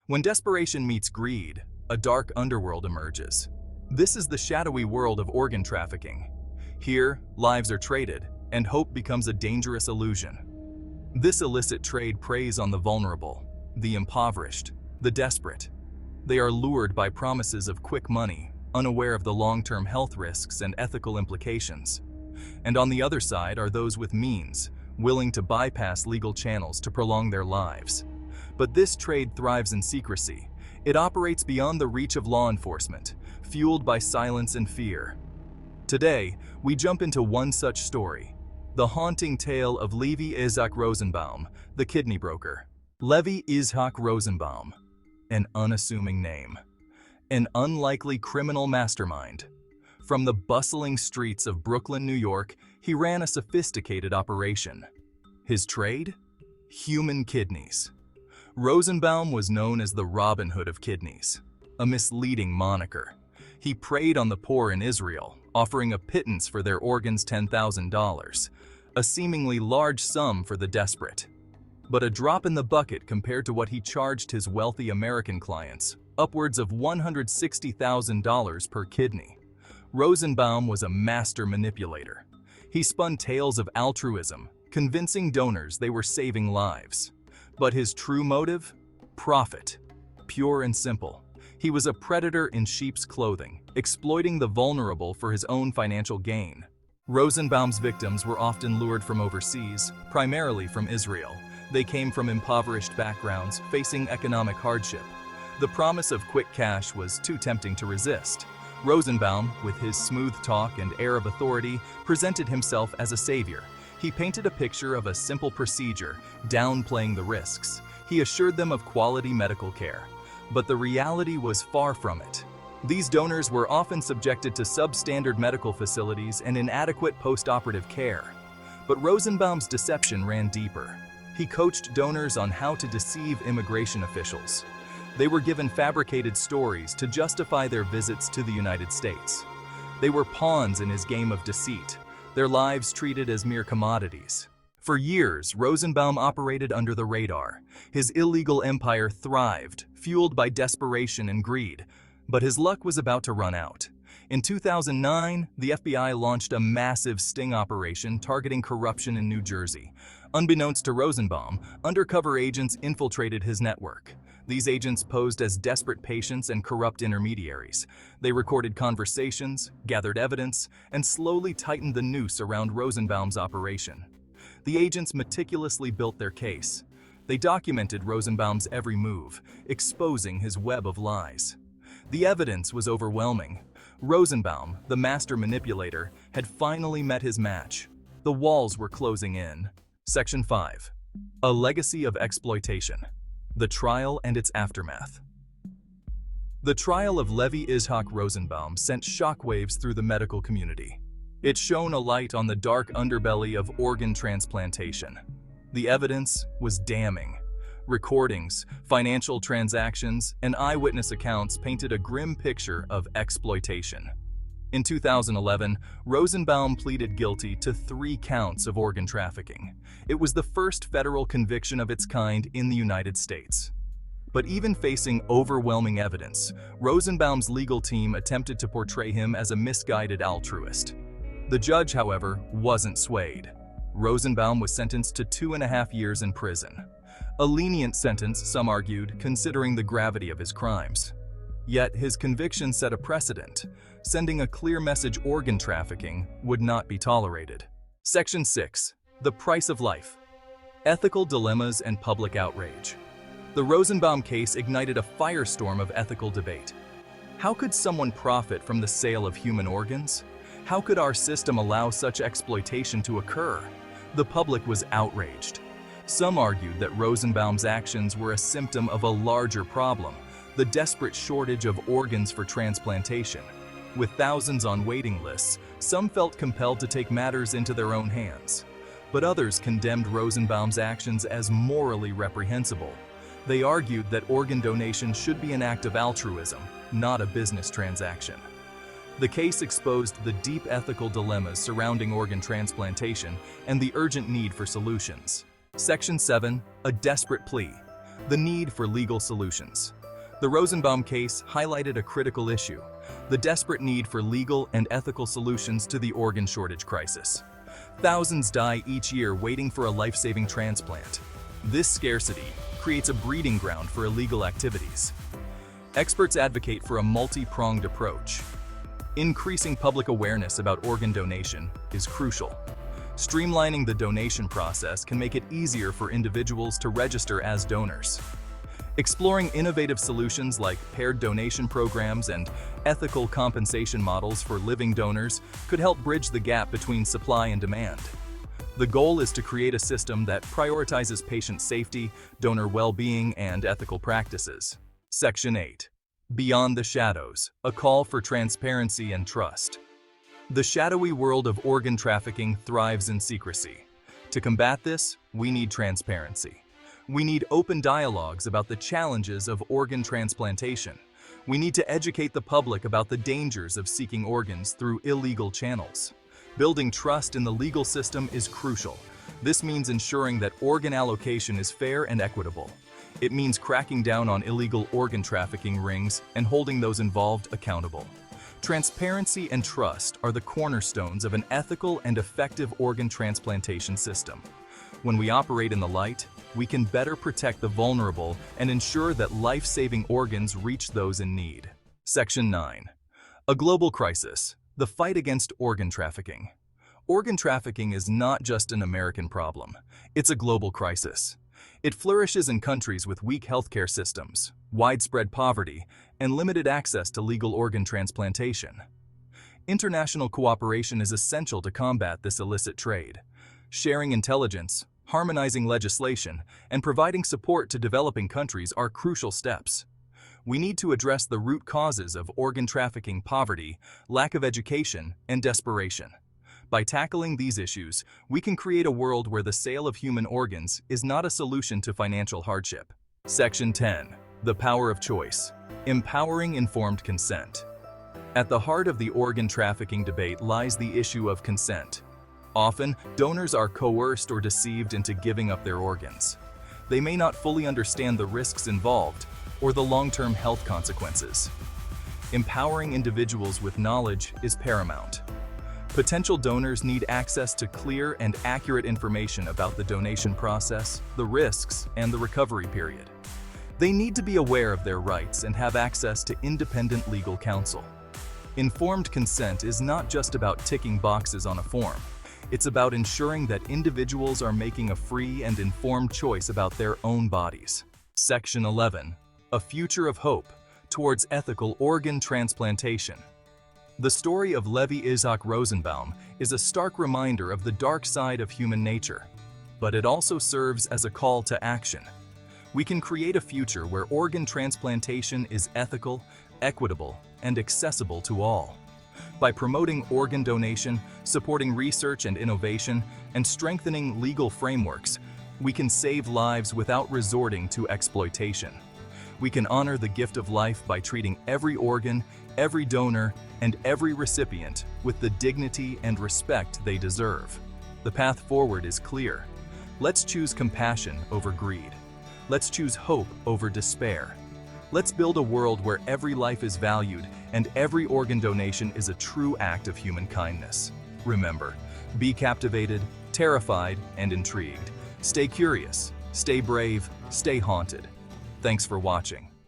When desperation meets greed, a dark underworld emerges. This is the shadowy world of organ trafficking. Here, lives are traded, and hope becomes a dangerous illusion. This illicit trade preys on the vulnerable, the impoverished, the desperate. They are lured by promises of quick money, unaware of the long-term health risks and ethical implications. And on the other side are those with means, willing to bypass legal channels to prolong their lives. But this trade thrives in secrecy. It operates beyond the reach of law enforcement, fueled by silence and fear. Today, we jump into one such story, the haunting tale of Levy Izhak Rosenbaum, the kidney broker. Levy Izhak Rosenbaum, an unassuming name, an unlikely criminal mastermind. From the bustling streets of Brooklyn, New York, he ran a sophisticated operation. His trade? Human kidneys. Rosenbaum was known as the Robin Hood of kidneys, a misleading moniker. He preyed on the poor in Israel, offering a pittance for their organs, $10,000, a seemingly large sum for the desperate. But a drop in the bucket compared to what he charged his wealthy American clients, upwards of $160,000 per kidney. Rosenbaum was a master manipulator. He spun tales of altruism, convincing donors they were saving lives. But his true motive? Profit. Pure and simple. He was a predator in sheep's clothing, exploiting the vulnerable for his own financial gain. Rosenbaum's victims were often lured from overseas, primarily from Israel. They came from impoverished backgrounds, facing economic hardship. The promise of quick cash was too tempting to resist. Rosenbaum, with his smooth talk and air of authority, presented himself as a savior. He painted a picture of a simple procedure, downplaying the risks. He assured them of quality medical care. But the reality was far from it. These donors were often subjected to substandard medical facilities and inadequate post-operative care. But Rosenbaum's deception ran deeper. He coached donors on how to deceive immigration officials. They were given fabricated stories to justify their visits to the United States. They were pawns in his game of deceit, their lives treated as mere commodities. For years, Rosenbaum operated under the radar. His illegal empire thrived, fueled by desperation and greed. But his luck was about to run out. In 2009, the FBI launched a massive sting operation targeting corruption in New Jersey. Unbeknownst to Rosenbaum, undercover agents infiltrated his network. These agents posed as desperate patients and corrupt intermediaries. They recorded conversations, gathered evidence, and slowly tightened the noose around Rosenbaum's operation. The agents meticulously built their case. They documented Rosenbaum's every move, exposing his web of lies. The evidence was overwhelming. Rosenbaum, the master manipulator, had finally met his match. The walls were closing in. Section 5. A legacy of exploitation. The trial and its aftermath. The trial of Levy Izhak Rosenbaum sent shockwaves through the medical community. It shone a light on the dark underbelly of organ transplantation. The evidence was damning. Recordings, financial transactions, and eyewitness accounts painted a grim picture of exploitation. In 2011, Rosenbaum pleaded guilty to 3 counts of organ trafficking. It was the first federal conviction of its kind in the United States. But even facing overwhelming evidence, Rosenbaum's legal team attempted to portray him as a misguided altruist. The judge, however, wasn't swayed. Rosenbaum was sentenced to 2.5 years in prison. A lenient sentence, some argued, considering the gravity of his crimes. Yet his conviction set a precedent, sending a clear message: organ trafficking would not be tolerated. Section 6. The price of life. Ethical dilemmas and public outrage. The Rosenbaum case ignited a firestorm of ethical debate. How could someone profit from the sale of human organs? How could our system allow such exploitation to occur? The public was outraged. Some argued that Rosenbaum's actions were a symptom of a larger problem, the desperate shortage of organs for transplantation. With thousands on waiting lists, some felt compelled to take matters into their own hands. But others condemned Rosenbaum's actions as morally reprehensible. They argued that organ donation should be an act of altruism, not a business transaction. The case exposed the deep ethical dilemmas surrounding organ transplantation and the urgent need for solutions. Section 7. A desperate plea. The need for legal solutions. The Rosenbaum case highlighted a critical issue: the desperate need for legal and ethical solutions to the organ shortage crisis. Thousands die each year waiting for a life-saving transplant. This scarcity creates a breeding ground for illegal activities. Experts advocate for a multi-pronged approach. Increasing public awareness about organ donation is crucial. Streamlining the donation process can make it easier for individuals to register as donors. Exploring innovative solutions like paired donation programs and ethical compensation models for living donors could help bridge the gap between supply and demand. The goal is to create a system that prioritizes patient safety, donor well-being, and ethical practices. Section 8. Beyond the Shadows, a call for transparency and trust. The shadowy world of organ trafficking thrives in secrecy. To combat this, we need transparency. We need open dialogues about the challenges of organ transplantation. We need to educate the public about the dangers of seeking organs through illegal channels. Building trust in the legal system is crucial. This means ensuring that organ allocation is fair and equitable. It means cracking down on illegal organ trafficking rings and holding those involved accountable. Transparency and trust are the cornerstones of an ethical and effective organ transplantation system. When we operate in the light, we can better protect the vulnerable and ensure that life-saving organs reach those in need. Section 9. A global crisis: the fight against organ trafficking. Organ trafficking is not just an American problem. It's a global crisis. It flourishes in countries with weak healthcare systems, widespread poverty, and limited access to legal organ transplantation. International cooperation is essential to combat this illicit trade. Sharing intelligence, harmonizing legislation, and providing support to developing countries are crucial steps. We need to address the root causes of organ trafficking: poverty, lack of education, and desperation. By tackling these issues, we can create a world where the sale of human organs is not a solution to financial hardship. Section 10. The Power of Choice: empowering informed consent. At the heart of the organ trafficking debate lies the issue of consent. Often, donors are coerced or deceived into giving up their organs. They may not fully understand the risks involved or the long-term health consequences. Empowering individuals with knowledge is paramount. Potential donors need access to clear and accurate information about the donation process, the risks, and the recovery period. They need to be aware of their rights and have access to independent legal counsel. Informed consent is not just about ticking boxes on a form. It's about ensuring that individuals are making a free and informed choice about their own bodies. Section 11. A Future of Hope Towards Ethical Organ Transplantation. The story of Levy Izhak Rosenbaum is a stark reminder of the dark side of human nature, but it also serves as a call to action. We can create a future where organ transplantation is ethical, equitable, and accessible to all. By promoting organ donation, supporting research and innovation, and strengthening legal frameworks, we can save lives without resorting to exploitation. We can honor the gift of life by treating every organ, every donor, and every recipient with the dignity and respect they deserve. The path forward is clear. Let's choose compassion over greed. Let's choose hope over despair. Let's build a world where every life is valued and every organ donation is a true act of human kindness. Remember, be captivated, terrified, and intrigued. Stay curious, stay brave, stay haunted. Thanks for watching.